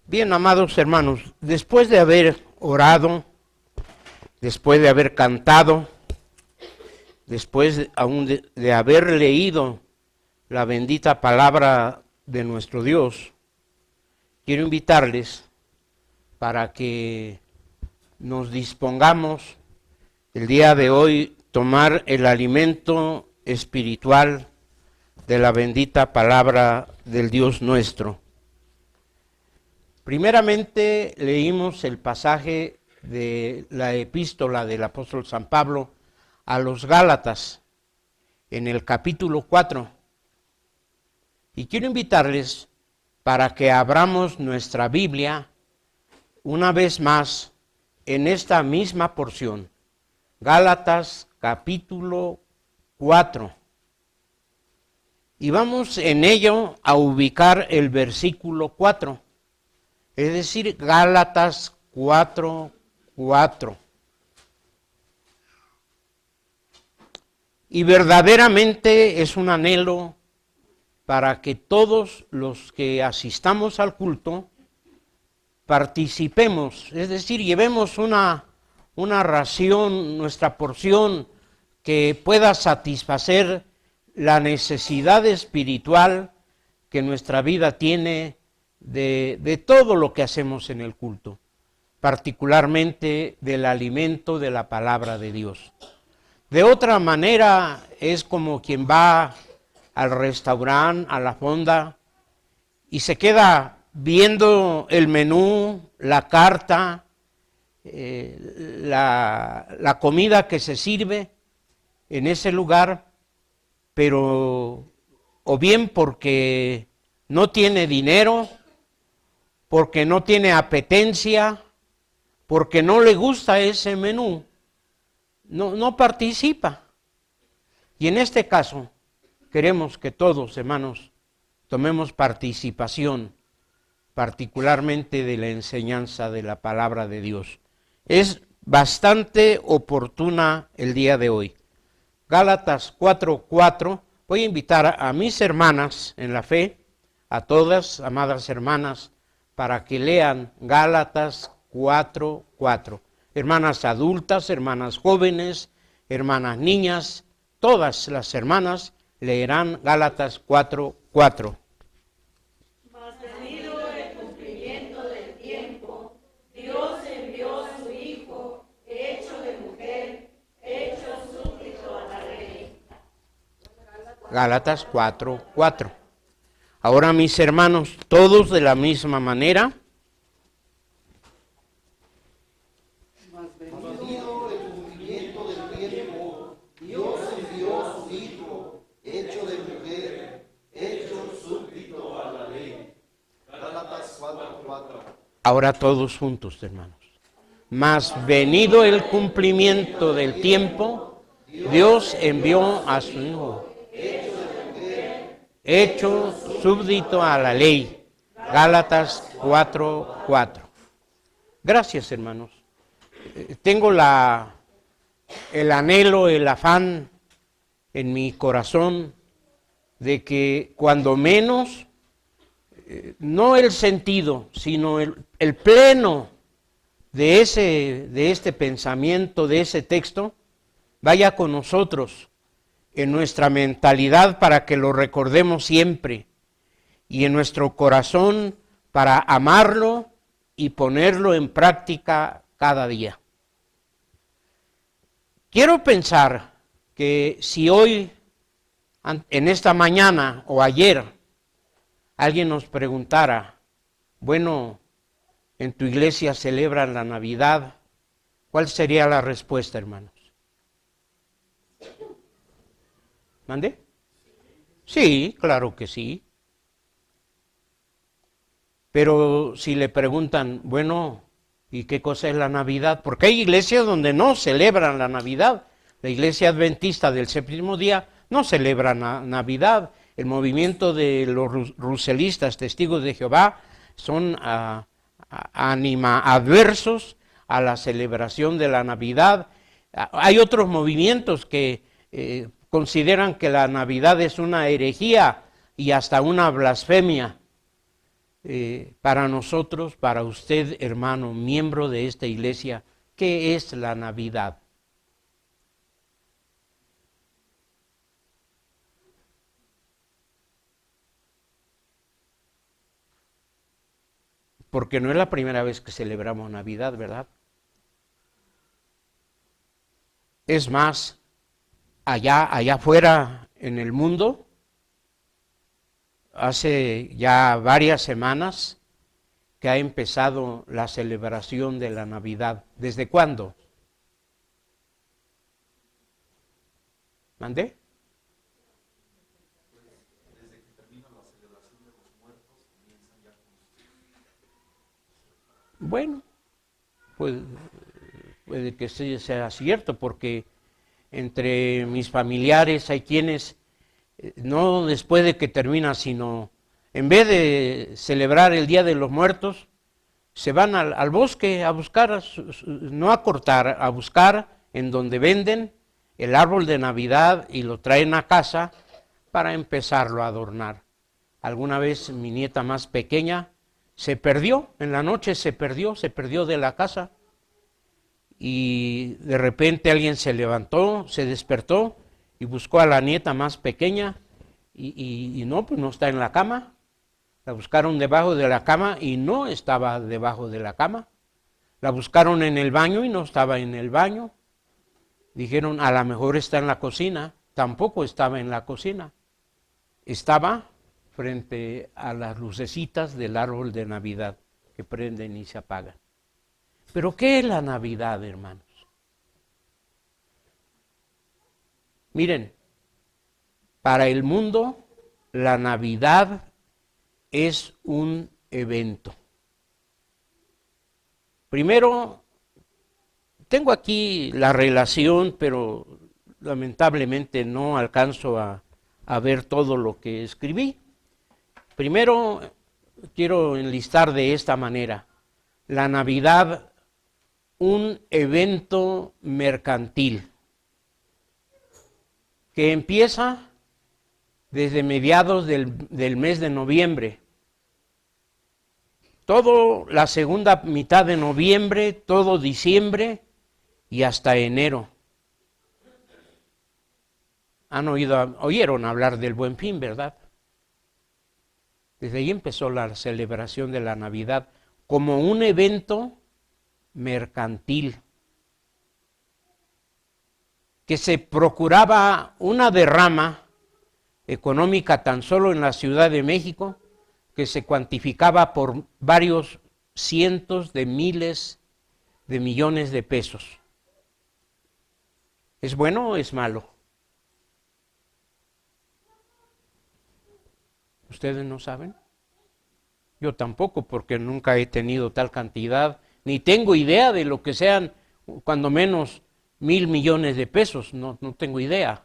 Bien, amados hermanos, después de haber orado, después de haber cantado, después aún de haber leído la bendita palabra de nuestro Dios, quiero invitarles para que nos dispongamos el día de hoy tomar el alimento espiritual de la bendita palabra del Dios nuestro. Primeramente leímos el pasaje de la epístola del apóstol San Pablo a los Gálatas en el capítulo 4. Y quiero invitarles para que abramos nuestra Biblia una vez más en esta misma porción. Gálatas capítulo 4. Y vamos en ello a ubicar el versículo 4. Es decir, Gálatas 4:4. Y verdaderamente es un anhelo para que todos los que asistamos al culto participemos, es decir, llevemos una ración, nuestra porción que pueda satisfacer la necesidad espiritual que nuestra vida tiene de todo lo que hacemos en el culto, particularmente del alimento de la palabra de Dios. De otra manera es como quien va al restaurante, a la fonda, y se queda viendo el menú, la carta, la comida que se sirve en ese lugar, pero o bien porque no tiene dinero, porque no tiene apetencia, porque no le gusta ese menú, no participa. Y en este caso, queremos que todos, hermanos, tomemos participación, particularmente de la enseñanza de la palabra de Dios. Es bastante oportuna el día de hoy. Gálatas 4:4, voy a invitar a mis hermanas en la fe, a todas, amadas hermanas, para que lean Gálatas 4:4. Hermanas adultas, hermanas jóvenes, hermanas niñas, todas las hermanas leerán Gálatas 4:4. Mas venido el cumplimiento del tiempo, Dios envió a su Hijo, hecho de mujer, hecho súbdito a la ley. Gálatas 4:4. Ahora, mis hermanos, todos de la misma manera. Mas venido el cumplimiento del tiempo, Dios envió a su Hijo, hecho de mujer, hecho súbdito a la ley. Gálatas 4:4. Ahora todos juntos, hermanos. Mas venido el cumplimiento del tiempo, Dios envió a su Hijo, hecho súbdito a la ley. Gálatas 4:4. Gracias, hermanos. Tengo el anhelo, el afán en mi corazón de que cuando menos, no el sentido, sino el pleno de este pensamiento, de ese texto, vaya con nosotros en nuestra mentalidad para que lo recordemos siempre y en nuestro corazón para amarlo y ponerlo en práctica cada día. Quiero pensar que si hoy, en esta mañana o ayer, alguien nos preguntara, bueno, en tu iglesia celebran la Navidad, ¿cuál sería la respuesta, hermanos? ¿Mande? Sí, claro que sí. Pero si le preguntan, bueno, ¿y qué cosa es la Navidad? Porque hay iglesias donde no celebran la Navidad. La iglesia adventista del séptimo día no celebra Navidad. El movimiento de los ruselistas, testigos de Jehová, son adversos a la celebración de la Navidad. Hay otros movimientos que consideran que la Navidad es una herejía y hasta una blasfemia. para nosotros, para usted, hermano, miembro de esta iglesia, ¿qué es la Navidad? Porque no es la primera vez que celebramos Navidad, ¿verdad? Es más, allá afuera en el mundo, hace ya varias semanas que ha empezado la celebración de la Navidad. ¿Desde cuándo? ¿Mandé? Desde que termina la celebración de los muertos, comienzan ya con... Bueno, pues puede que sí sea cierto, porque entre mis familiares hay quienes, no después de que termina, sino en vez de celebrar el Día de los Muertos, se van al bosque a buscar, no a cortar, a buscar en donde venden el árbol de Navidad y lo traen a casa para empezarlo a adornar. Alguna vez mi nieta más pequeña se perdió, en la noche se perdió de la casa y de repente alguien se levantó, se despertó y buscó a la nieta más pequeña y no, pues no está en la cama. La buscaron debajo de la cama y no estaba debajo de la cama. La buscaron en el baño y no estaba en el baño. Dijeron, a lo mejor está en la cocina. Tampoco estaba en la cocina. Estaba frente a las lucecitas del árbol de Navidad que prenden y se apagan. ¿Pero qué es la Navidad, hermanos? Miren, para el mundo la Navidad es un evento. Primero, tengo aquí la relación, pero lamentablemente no alcanzo a ver todo lo que escribí. Primero, quiero enlistar de esta manera: la Navidad, un evento mercantil que empieza desde mediados del mes de noviembre. Todo la segunda mitad de noviembre, todo diciembre y hasta enero. Oyeron hablar del Buen Fin, ¿verdad? Desde ahí empezó la celebración de la Navidad como un evento mercantil, que se procuraba una derrama económica tan solo en la Ciudad de México que se cuantificaba por varios cientos de miles de millones de pesos. ¿Es bueno o es malo? ¿Ustedes no saben? Yo tampoco, porque nunca he tenido tal cantidad, ni tengo idea de lo que sean, cuando menos 1,000 millones de pesos, no tengo idea.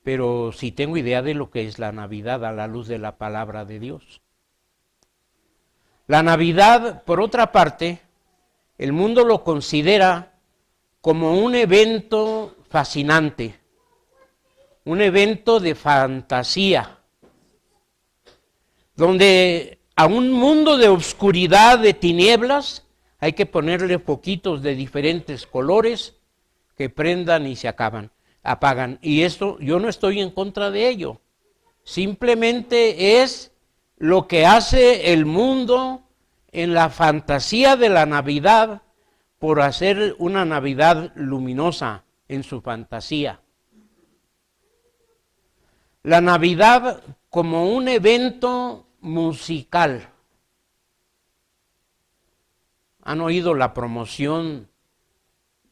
Pero sí tengo idea de lo que es la Navidad a la luz de la palabra de Dios. La Navidad, por otra parte, el mundo lo considera como un evento fascinante, un evento de fantasía, donde a un mundo de oscuridad, de tinieblas, hay que ponerle foquitos de diferentes colores que prendan y se apagan. Y esto, yo no estoy en contra de ello. Simplemente es lo que hace el mundo en la fantasía de la Navidad, por hacer una Navidad luminosa en su fantasía. La Navidad como un evento musical. ¿Han oído la promoción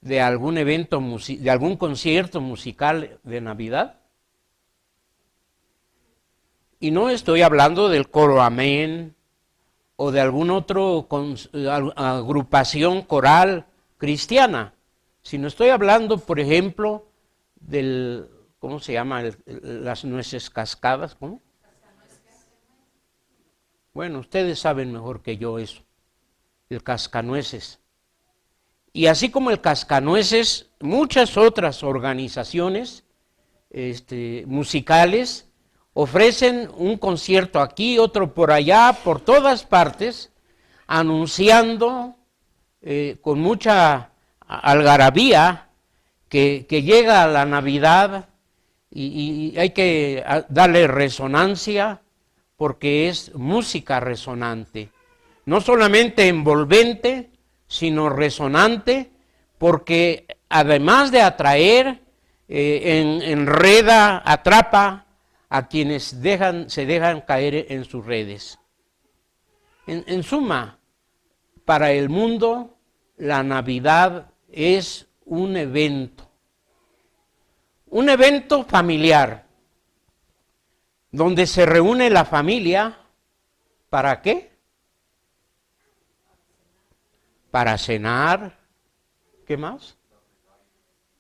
de algún evento, de algún concierto musical de Navidad? Y no estoy hablando del coro Amén o de alguna otra agrupación coral cristiana, sino estoy hablando, por ejemplo, del, ¿cómo se llama? Las nueces cascadas, ¿cómo? Bueno, ustedes saben mejor que yo eso, el cascanueces. Y así como el cascanueces, muchas otras organizaciones musicales ofrecen un concierto aquí, otro por allá, por todas partes, anunciando con mucha algarabía que llega la Navidad y hay que darle resonancia porque es música resonante. No solamente envolvente, sino resonante, porque además de atraer, enreda, atrapa a quienes se dejan caer en sus redes. En suma, para el mundo, la Navidad es un evento familiar, donde se reúne la familia, ¿para qué? Para cenar, ¿qué más?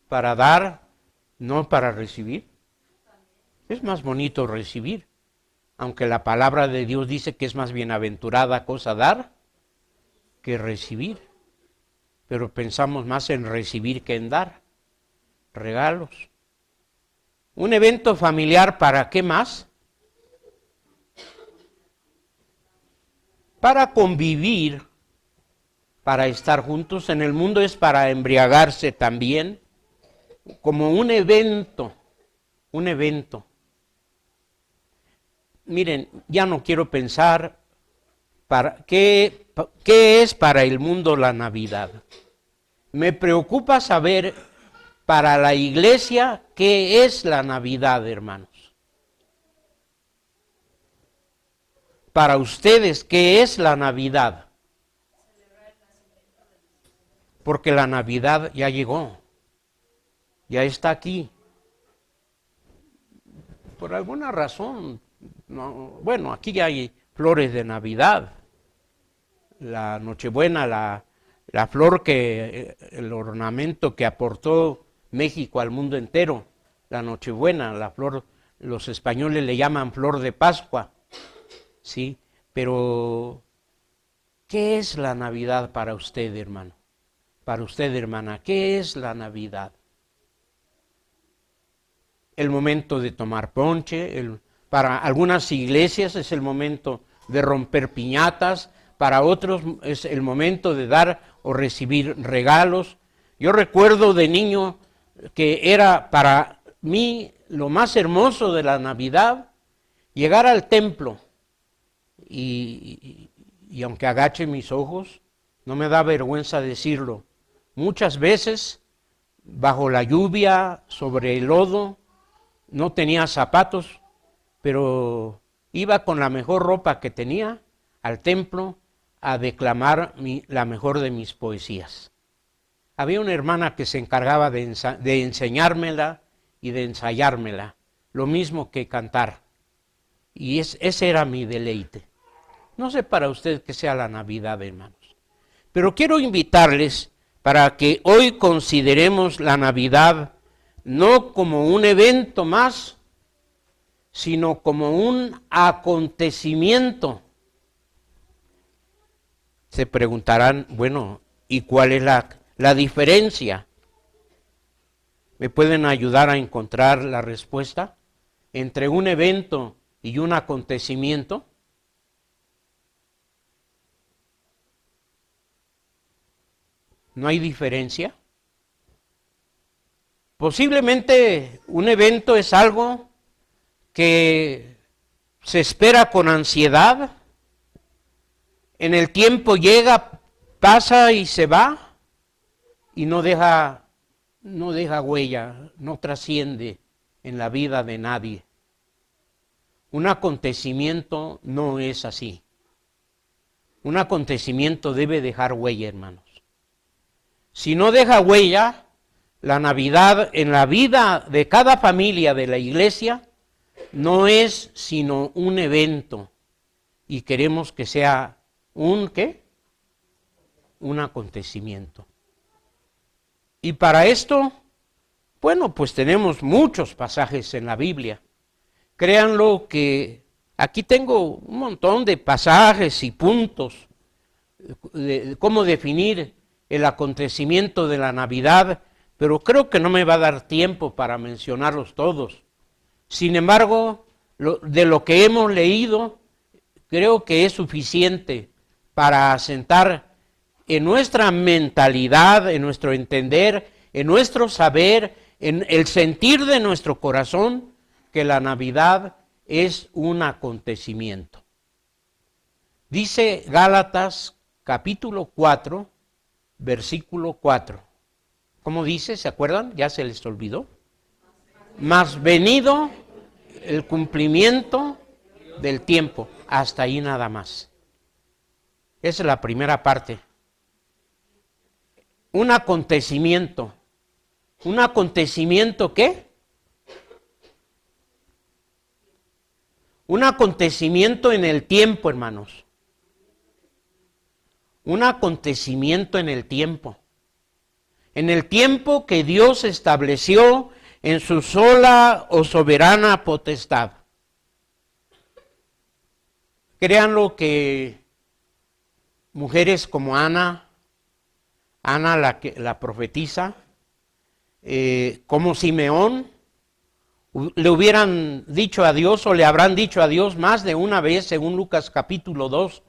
Para dar, no para recibir. Es más bonito recibir, aunque la palabra de Dios dice que es más bienaventurada cosa dar que recibir. Pero pensamos más en recibir que en dar regalos. Un evento familiar, ¿para qué más? Para convivir, para estar juntos. En el mundo es para embriagarse también, como un evento. Miren, ya no quiero pensar qué es para el mundo la Navidad. Me preocupa saber para la iglesia qué es la Navidad, hermanos. Para ustedes, ¿qué es la Navidad? Porque la Navidad ya llegó, ya está aquí. Por alguna razón, no, bueno, aquí ya hay flores de Navidad. La Nochebuena, la flor el ornamento que aportó México al mundo entero, la Nochebuena, la flor, los españoles le llaman flor de Pascua, ¿sí? Pero, ¿qué es la Navidad para usted, hermano? Para usted, hermana, ¿qué es la Navidad? El momento de tomar ponche, para algunas iglesias es el momento de romper piñatas, para otros es el momento de dar o recibir regalos. Yo recuerdo de niño que era para mí lo más hermoso de la Navidad llegar al templo y aunque agache mis ojos, no me da vergüenza decirlo, muchas veces bajo la lluvia, sobre el lodo, no tenía zapatos, pero iba con la mejor ropa que tenía al templo a declamar la mejor de mis poesías. Había una hermana que se encargaba de enseñármela y de ensayármela, lo mismo que cantar. Y ese era mi deleite. No sé para usted qué sea la Navidad, hermanos, pero quiero invitarles para que hoy consideremos la Navidad no como un evento más, sino como un acontecimiento. Se preguntarán, bueno, ¿y cuál es la diferencia? ¿Me pueden ayudar a encontrar la respuesta entre un evento y un acontecimiento? ¿No hay diferencia? Posiblemente un evento es algo que se espera con ansiedad, en el tiempo llega, pasa y se va, y no deja huella, no trasciende en la vida de nadie. Un acontecimiento no es así. Un acontecimiento debe dejar huella, hermanos. Si no deja huella, la Navidad en la vida de cada familia de la iglesia no es sino un evento. Y queremos que sea un acontecimiento. Y para esto, bueno, pues tenemos muchos pasajes en la Biblia. Créanlo que aquí tengo un montón de pasajes y puntos de cómo definir el acontecimiento de la Navidad, pero creo que no me va a dar tiempo para mencionarlos todos. Sin embargo, de lo que hemos leído, creo que es suficiente para asentar en nuestra mentalidad, en nuestro entender, en nuestro saber, en el sentir de nuestro corazón, que la Navidad es un acontecimiento. Dice Gálatas capítulo 4, versículo 4. ¿Cómo dice? ¿Se acuerdan? ¿Ya se les olvidó? Mas venido el cumplimiento del tiempo. Hasta ahí nada más. Esa es la primera parte. Un acontecimiento. ¿Un acontecimiento qué? Un acontecimiento en el tiempo, hermanos. Un acontecimiento en el tiempo. En el tiempo que Dios estableció en su sola o soberana potestad. Créanlo que mujeres como Ana la profetisa, como Simeón, le hubieran dicho a Dios o le habrán dicho a Dios más de una vez, según Lucas capítulo 2,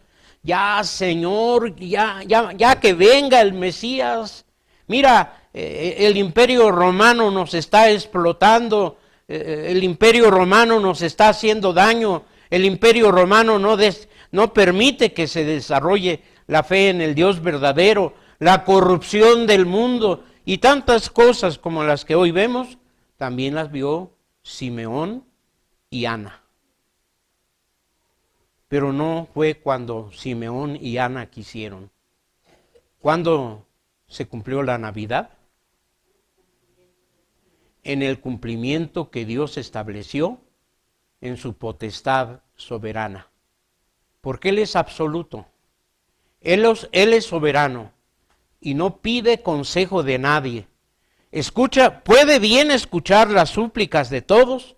ya Señor, ya que venga el Mesías, mira, el imperio romano nos está explotando, el imperio romano nos está haciendo daño, el imperio romano no permite que se desarrolle la fe en el Dios verdadero, la corrupción del mundo y tantas cosas como las que hoy vemos, también las vio Simeón y Ana. Pero no fue cuando Simeón y Ana quisieron. ¿Cuándo se cumplió la Navidad? En el cumplimiento que Dios estableció en su potestad soberana. Porque Él es absoluto. Él es soberano y no pide consejo de nadie. Puede bien escuchar las súplicas de todos,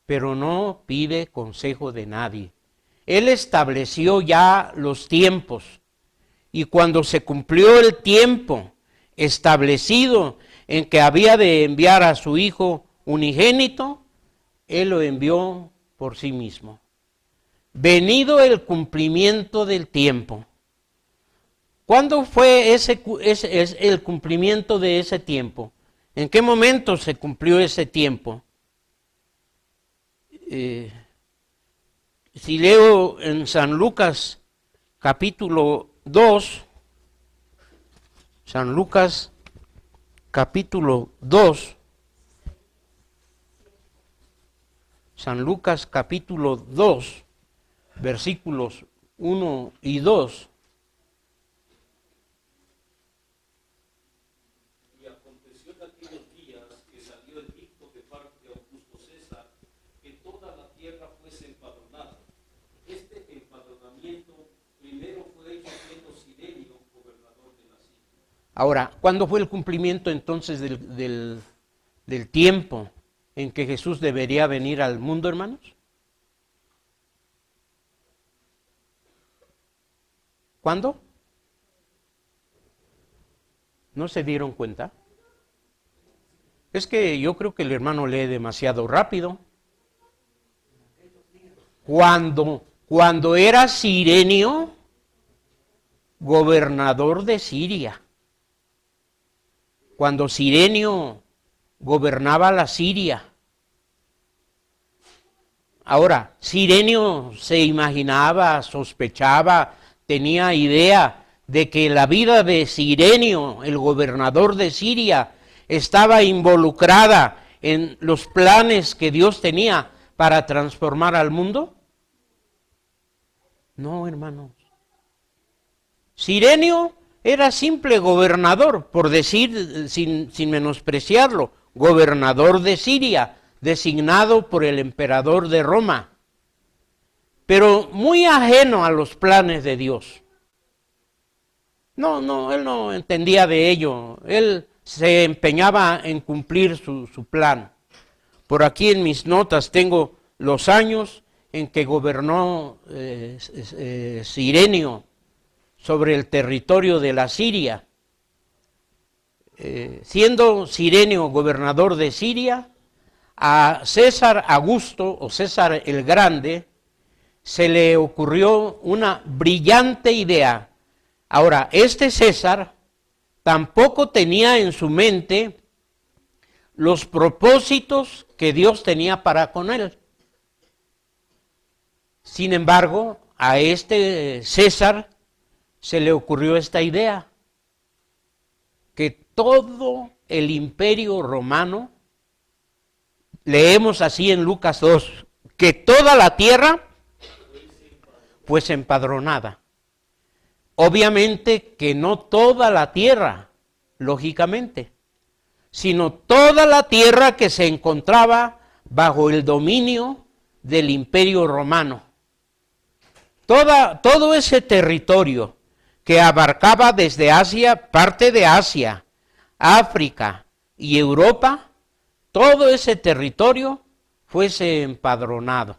pero no pide consejo de nadie. Él estableció ya los tiempos y cuando se cumplió el tiempo establecido en que había de enviar a su Hijo unigénito, Él lo envió por sí mismo. Venido el cumplimiento del tiempo. ¿Cuándo fue el cumplimiento de ese tiempo? ¿En qué momento se cumplió ese tiempo? Si leo en San Lucas capítulo 2, San Lucas capítulo 2, San Lucas capítulo 2, versículos 1 y 2. Ahora, ¿cuándo fue el cumplimiento entonces del tiempo en que Jesús debería venir al mundo, hermanos? ¿Cuándo? ¿No se dieron cuenta? Es que yo creo que el hermano lee demasiado rápido. Cuando era Cirenio, gobernador de Siria. Cuando Cirenio gobernaba la Siria. Ahora, Cirenio se imaginaba, sospechaba, tenía idea de que la vida de Cirenio, el gobernador de Siria, estaba involucrada en los planes que Dios tenía para transformar al mundo. No, hermanos. Cirenio era simple gobernador, por decir, sin menospreciarlo, gobernador de Siria, designado por el emperador de Roma, pero muy ajeno a los planes de Dios. No, él no entendía de ello, él se empeñaba en cumplir su plan. Por aquí en mis notas tengo los años en que gobernó Cirenio sobre el territorio de la Siria. Siendo Cirenio gobernador de Siria, a César Augusto o César el Grande se le ocurrió una brillante idea. Ahora, este César tampoco tenía en su mente los propósitos que Dios tenía para con él. Sin embargo, a este César se le ocurrió esta idea, que todo el imperio romano, leemos así en Lucas 2, que toda la tierra fuese empadronada. Obviamente que no toda la tierra, lógicamente, sino toda la tierra que se encontraba bajo el dominio del imperio romano. Todo ese territorio que abarcaba desde Asia, parte de Asia, África y Europa, todo ese territorio fuese empadronado.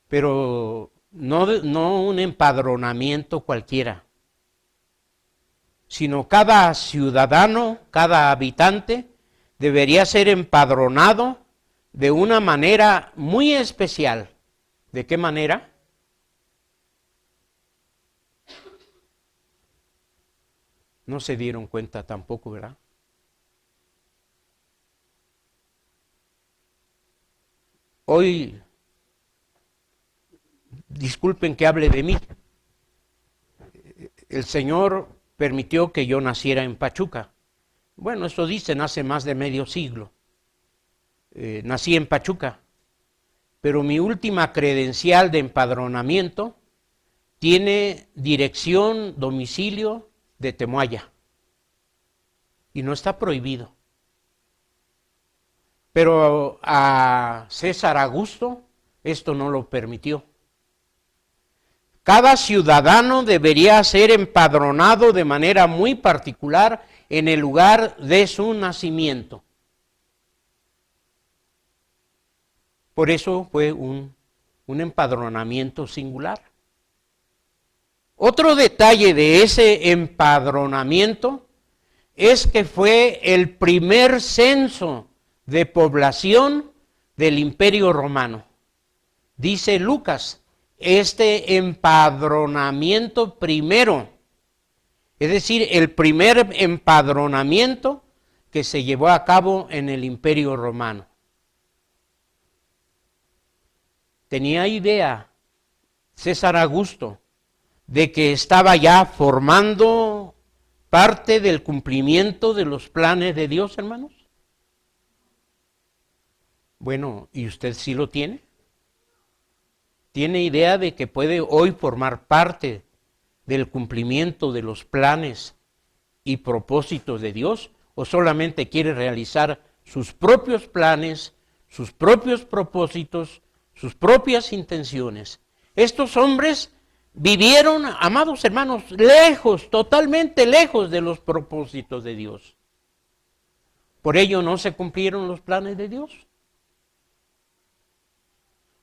Pero no un empadronamiento cualquiera, sino cada ciudadano, cada habitante debería ser empadronado de una manera muy especial. ¿De qué manera? No se dieron cuenta tampoco, ¿verdad? Hoy, disculpen que hable de mí, el Señor permitió que yo naciera en Pachuca. Bueno, eso dicen hace más de medio siglo. Nací en Pachuca, pero mi última credencial de empadronamiento tiene dirección, domicilio de Temuaya, y no está prohibido. Pero a César Augusto esto no lo permitió. Cada ciudadano debería ser empadronado de manera muy particular en el lugar de su nacimiento. Por eso fue un empadronamiento singular. Otro detalle de ese empadronamiento es que fue el primer censo de población del Imperio Romano. Dice Lucas, este empadronamiento primero, es decir, el primer empadronamiento que se llevó a cabo en el Imperio Romano. Tenía idea César Augusto de que estaba ya formando parte del cumplimiento de los planes de Dios, hermanos. Bueno, ¿y usted sí lo tiene? ¿Tiene idea de que puede hoy formar parte del cumplimiento de los planes y propósitos de Dios? ¿O solamente quiere realizar sus propios planes, sus propios propósitos, sus propias intenciones? Estos hombres vivieron, amados hermanos, lejos, totalmente lejos de los propósitos de Dios. Por ello no se cumplieron los planes de Dios.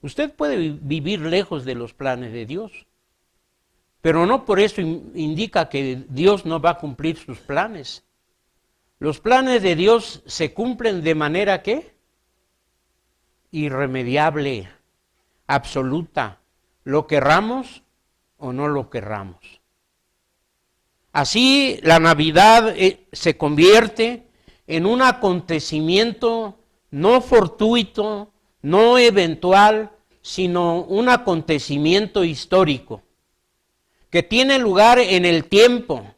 Usted puede vivir lejos de los planes de Dios, pero no por eso indica que Dios no va a cumplir sus planes. Los planes de Dios se cumplen de manera ¿qué? Irremediable, absoluta, lo querramos o no lo querramos. Así la Navidad se convierte en un acontecimiento no fortuito, no eventual, sino un acontecimiento histórico, que tiene lugar en el tiempo,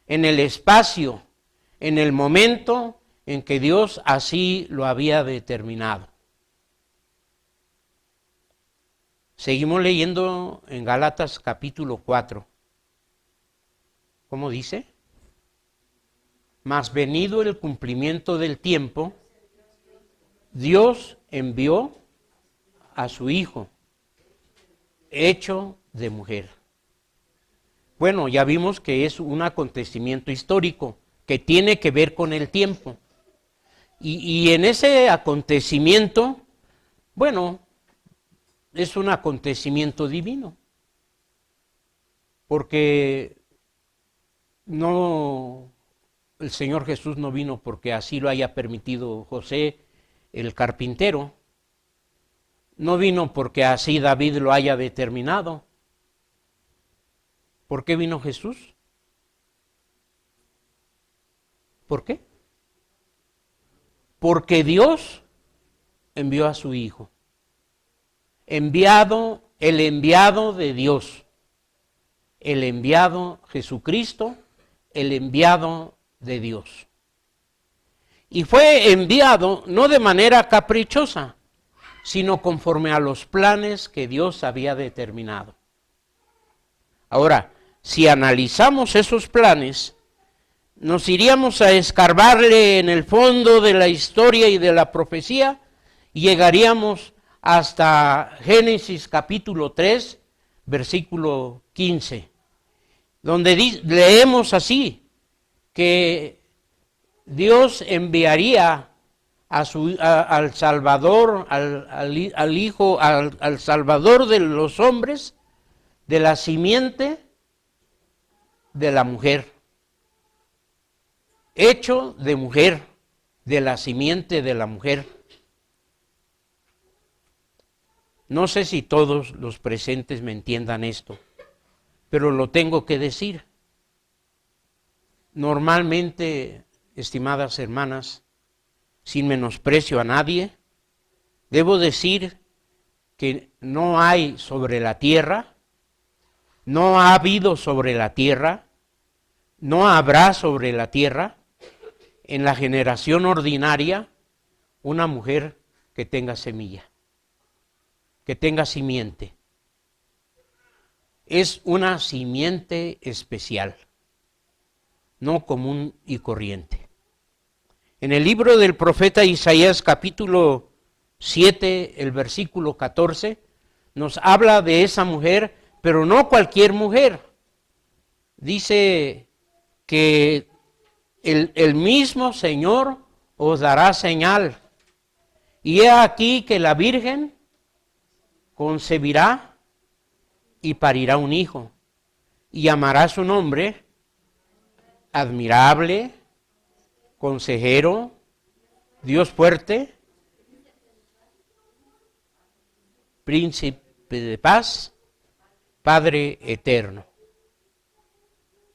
en el espacio, en el momento en que Dios así lo había determinado. Seguimos leyendo en Gálatas capítulo 4. ¿Cómo dice? Mas venido el cumplimiento del tiempo, Dios envió a su Hijo, hecho de mujer. Bueno, ya vimos que es un acontecimiento histórico que tiene que ver con el tiempo. Y en ese acontecimiento, bueno, es un acontecimiento divino, porque no el Señor Jesús no vino porque así lo haya permitido José, el carpintero. No vino porque así David lo haya determinado. ¿Por qué vino Jesús? ¿Por qué? Porque Dios envió a su Hijo. El enviado de Dios. El enviado Jesucristo, el enviado de Dios. Y fue enviado no de manera caprichosa, sino conforme a los planes que Dios había determinado. Ahora, si analizamos esos planes, nos iríamos a escarbarle en el fondo de la historia y de la profecía y llegaríamos hasta Génesis capítulo 3, versículo 15, donde leemos así, que Dios enviaría al Salvador, al Hijo, al Salvador de los hombres, de la simiente de la mujer, hecho de mujer, de la simiente de la mujer. No sé si todos los presentes me entiendan esto, pero lo tengo que decir. Normalmente, estimadas hermanas, sin menosprecio a nadie, debo decir que no hay sobre la tierra, no ha habido sobre la tierra, no habrá sobre la tierra, en la generación ordinaria, una mujer que tenga semilla, que tenga simiente. Es una simiente especial, no común y corriente. En el libro del profeta Isaías, capítulo 7, el versículo 14, nos habla de esa mujer, pero no cualquier mujer. Dice que el mismo Señor os dará señal. Y he aquí que la Virgen concebirá y parirá un hijo, y llamará su nombre Admirable, Consejero, Dios fuerte, Príncipe de paz, Padre eterno.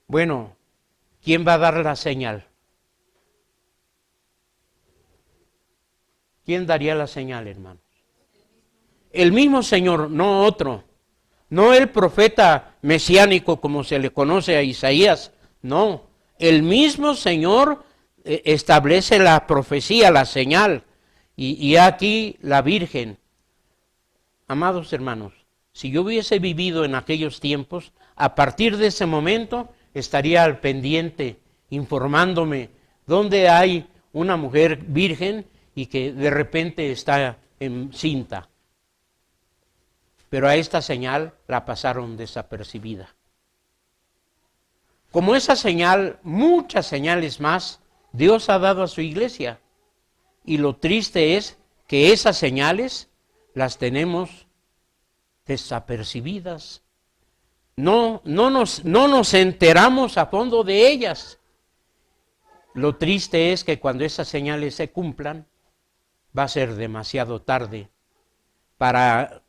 Bueno, ¿quién va a dar la señal? ¿Quién daría la señal, hermanos? El mismo Señor, no otro. No el profeta mesiánico como se le conoce a Isaías, no. El mismo Señor establece la profecía, la señal. Y aquí la Virgen. Amados hermanos, si yo hubiese vivido en aquellos tiempos, a partir de ese momento estaría al pendiente, informándome dónde hay una mujer virgen y que de repente está encinta. Pero a esta señal la pasaron desapercibida. Como esa señal, muchas señales más, Dios ha dado a su iglesia. Y lo triste es que esas señales las tenemos desapercibidas. No nos enteramos a fondo de ellas. Lo triste es que cuando esas señales se cumplan, va a ser demasiado tarde. Para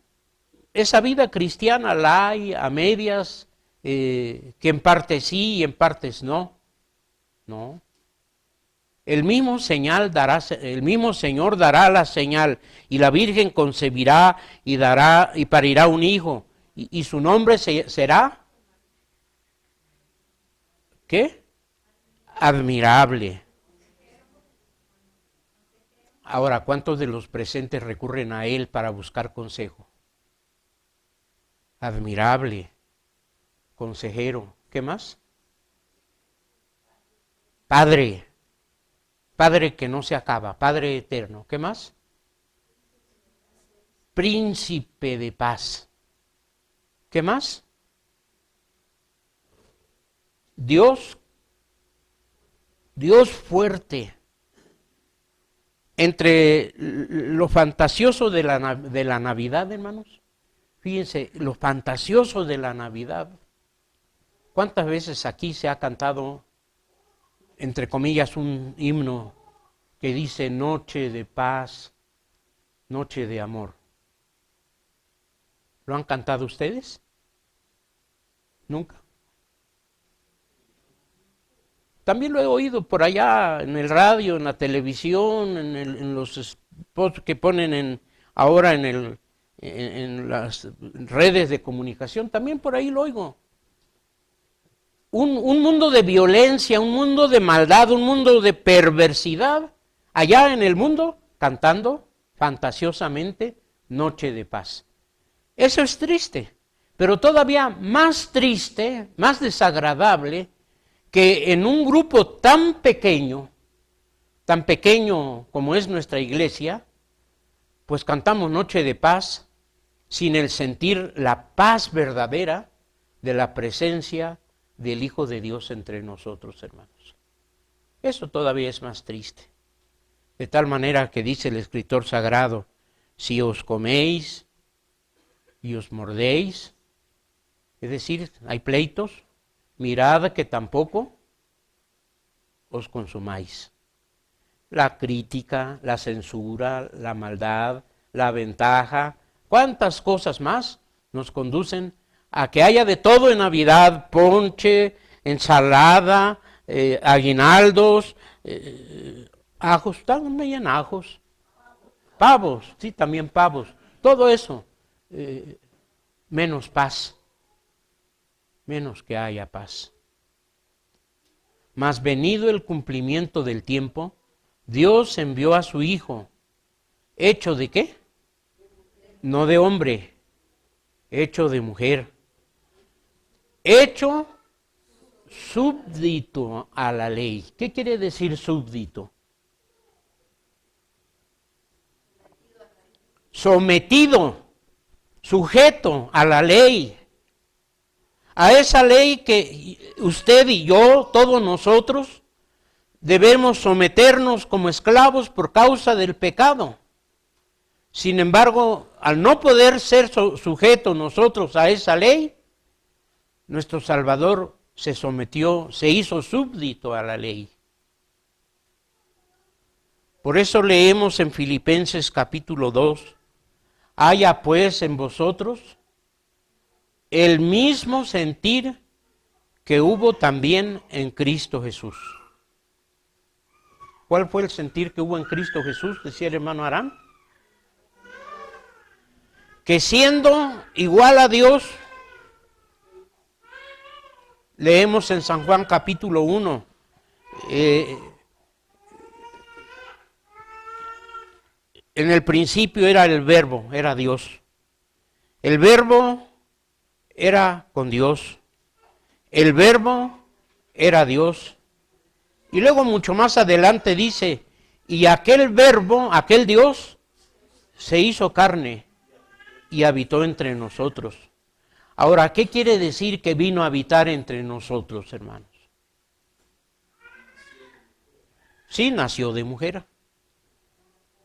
esa vida cristiana la hay a medias, que en partes sí y en partes no. No. El mismo Señor dará la señal, y la Virgen concebirá y parirá un hijo, y su nombre será, ¿qué? Admirable. Ahora, ¿cuántos de los presentes recurren a él para buscar consejo? Admirable, consejero, ¿qué más? Padre que no se acaba, Padre eterno, ¿qué más? Príncipe de paz, ¿qué más? Dios fuerte. Entre lo fantasioso de la Navidad, hermanos, fíjense, lo fantasioso de la Navidad. ¿Cuántas veces aquí se ha cantado entre comillas, un himno que dice noche de paz, noche de amor. ¿Lo han cantado ustedes? ¿Nunca? También lo he oído por allá en el radio, en la televisión, en los spots que ponen ahora en las redes de comunicación. También por ahí lo oigo. Un mundo de violencia, un mundo de maldad, un mundo de perversidad, allá en el mundo, cantando fantasiosamente Noche de Paz. Eso es triste, pero todavía más triste, más desagradable, que en un grupo tan pequeño como es nuestra iglesia, pues cantamos Noche de Paz sin el sentir la paz verdadera de la presencia del Hijo de Dios entre nosotros, hermanos. Eso todavía es más triste. De tal manera que dice el escritor sagrado, si os coméis y os mordéis, es decir, hay pleitos, mirad que tampoco os consumáis. La crítica, la censura, la maldad, la ventaja, cuántas cosas más nos conducen a que haya de todo en Navidad, ponche, ensalada, aguinaldos, ajos, también ajos, pavos, sí, también pavos, todo eso, menos paz, menos que haya paz. Mas venido el cumplimiento del tiempo, Dios envió a su Hijo, ¿hecho de qué? No de hombre, hecho de mujer, hecho súbdito a la ley. ¿Qué quiere decir súbdito? Sometido, sujeto a la ley. A esa ley que usted y yo, todos nosotros, debemos someternos como esclavos por causa del pecado. Sin embargo, al no poder ser sujetos nosotros a esa ley, nuestro Salvador se sometió, se hizo súbdito a la ley. Por eso leemos en Filipenses capítulo 2, haya pues en vosotros el mismo sentir que hubo también en Cristo Jesús. ¿Cuál fue el sentir que hubo en Cristo Jesús? Decía el hermano Aram. Que siendo igual a Dios, leemos en San Juan capítulo 1, en el principio era el Verbo, era Dios. El Verbo era con Dios. El Verbo era Dios. Y luego mucho más adelante dice, y aquel Verbo, aquel Dios, se hizo carne y habitó entre nosotros. Ahora, ¿qué quiere decir que vino a habitar entre nosotros, hermanos? Sí, nació de mujer.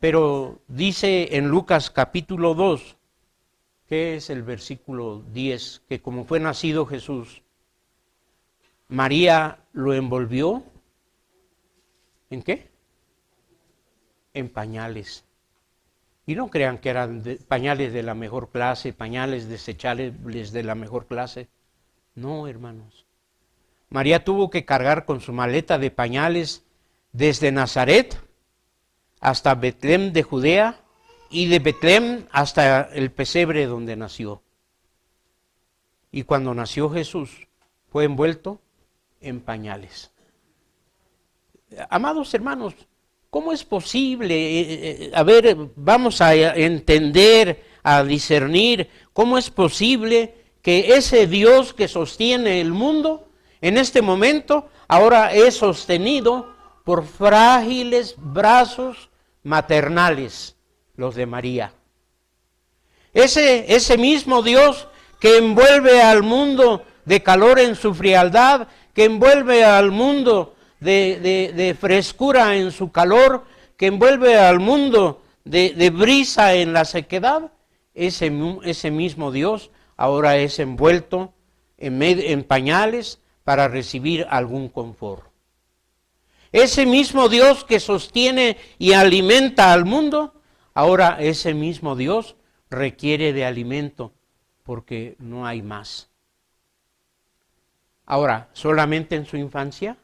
Pero dice en Lucas capítulo 2, que es el versículo 10, que como fue nacido Jesús, María lo envolvió, ¿en qué? En pañales. Y no crean que eran pañales de la mejor clase, pañales desechables de la mejor clase. No, hermanos. María tuvo que cargar con su maleta de pañales desde Nazaret hasta Betlem de Judea y de Betlem hasta el pesebre donde nació. Y cuando nació Jesús, fue envuelto en pañales. Amados hermanos, ¿cómo es posible? Vamos a entender, a discernir, ¿cómo es posible que ese Dios que sostiene el mundo, en este momento, ahora es sostenido por frágiles brazos maternales, los de María? Ese mismo Dios que envuelve al mundo de calor en su frialdad, que envuelve al mundo de frescura en su calor, que envuelve al mundo de brisa en la sequedad, ese mismo Dios ahora es envuelto en pañales para recibir algún confort. Ese mismo Dios que sostiene y alimenta al mundo, ahora ese mismo Dios requiere de alimento porque no hay más. Ahora, ¿solamente en su infancia?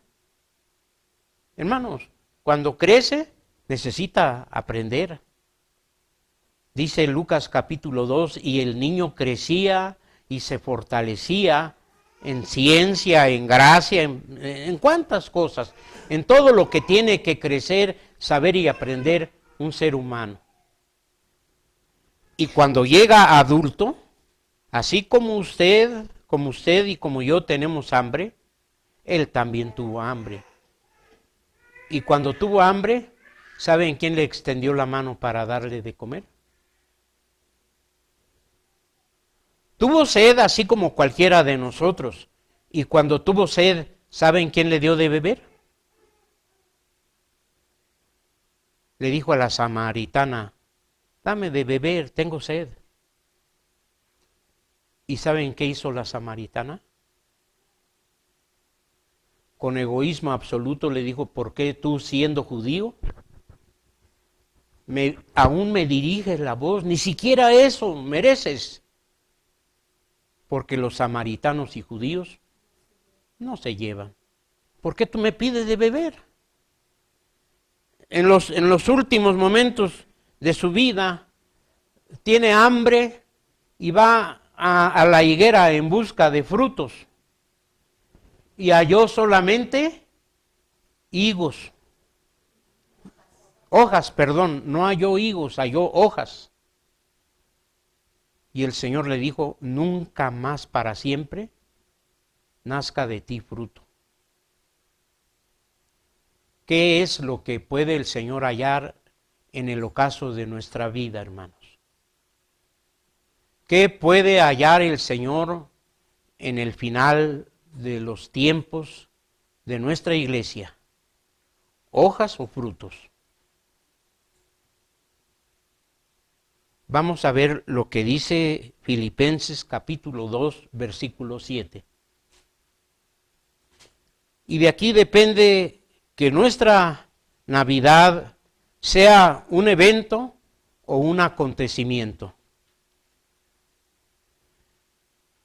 Hermanos, cuando crece necesita aprender. Dice Lucas capítulo 2, y el niño crecía y se fortalecía en ciencia, en gracia, en cuántas cosas, en todo lo que tiene que crecer, saber y aprender un ser humano. Y cuando llega adulto, así como usted y como yo tenemos hambre, él también tuvo hambre. Y cuando tuvo hambre, ¿saben quién le extendió la mano para darle de comer? Tuvo sed así como cualquiera de nosotros. Y cuando tuvo sed, ¿saben quién le dio de beber? Le dijo a la samaritana, dame de beber, tengo sed. ¿Y saben qué hizo la samaritana? Con egoísmo absoluto le dijo, ¿por qué tú siendo judío aún me diriges la voz? Ni siquiera eso mereces. Porque los samaritanos y judíos no se llevan. ¿Por qué tú me pides de beber? En los últimos momentos de su vida, tiene hambre y va a la higuera en busca de frutos. Y halló solamente higos. Hojas, perdón, no halló higos, halló hojas. Y el Señor le dijo, nunca más para siempre nazca de ti fruto. ¿Qué es lo que puede el Señor hallar en el ocaso de nuestra vida, hermanos? ¿Qué puede hallar el Señor en el final de los tiempos de nuestra iglesia? ¿Hojas o frutos? Vamos a ver lo que dice Filipenses capítulo 2, versículo 7. Y de aquí depende que nuestra Navidad sea un evento o un acontecimiento.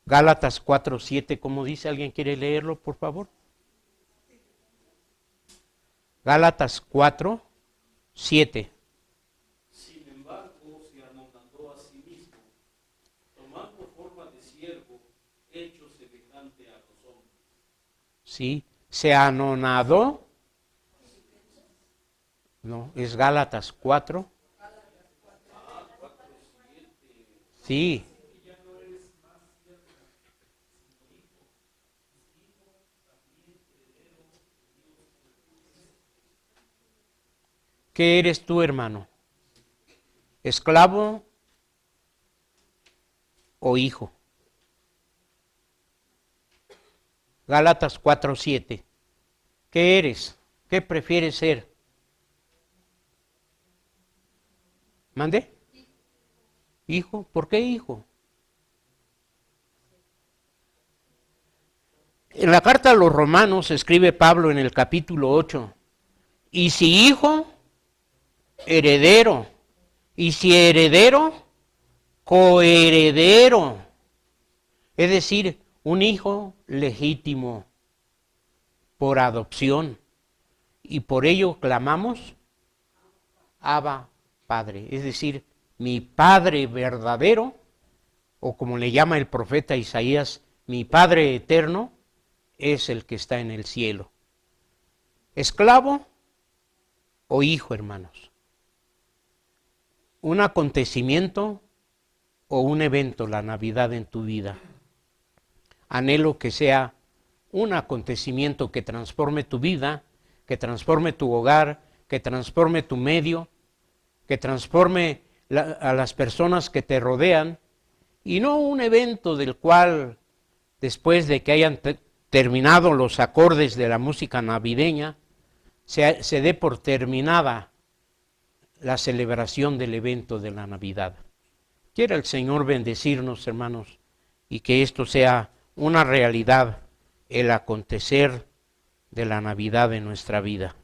Gálatas 4, 7, ¿cómo dice? ¿Alguien quiere leerlo, por favor? Gálatas 4, 7. Sin embargo, se anonadó a sí mismo, tomando forma de siervo, hecho semejante a los hombres. Sí, se anonadó. No, es Gálatas 4. Sí. ¿Qué eres tú, hermano? ¿Esclavo o hijo? Gálatas 4:7. ¿Qué eres? ¿Qué prefieres ser? ¿Mande? ¿Hijo? ¿Por qué hijo? En la carta a los Romanos escribe Pablo en el capítulo 8, y si hijo, heredero, y si heredero, coheredero, es decir, un hijo legítimo por adopción, y por ello clamamos, Abba, Padre, es decir, mi Padre verdadero, o como le llama el profeta Isaías, mi Padre eterno, es el que está en el cielo. ¿Esclavo o hijo, hermanos? ¿Un acontecimiento o un evento, la Navidad en tu vida? Anhelo que sea un acontecimiento que transforme tu vida, que transforme tu hogar, que transforme tu medio, que transforme a las personas que te rodean, y no un evento del cual, después de que hayan terminado los acordes de la música navideña, se dé por terminada la celebración del evento de la Navidad. Quiera el Señor bendecirnos, hermanos, y que esto sea una realidad, el acontecer de la Navidad en nuestra vida.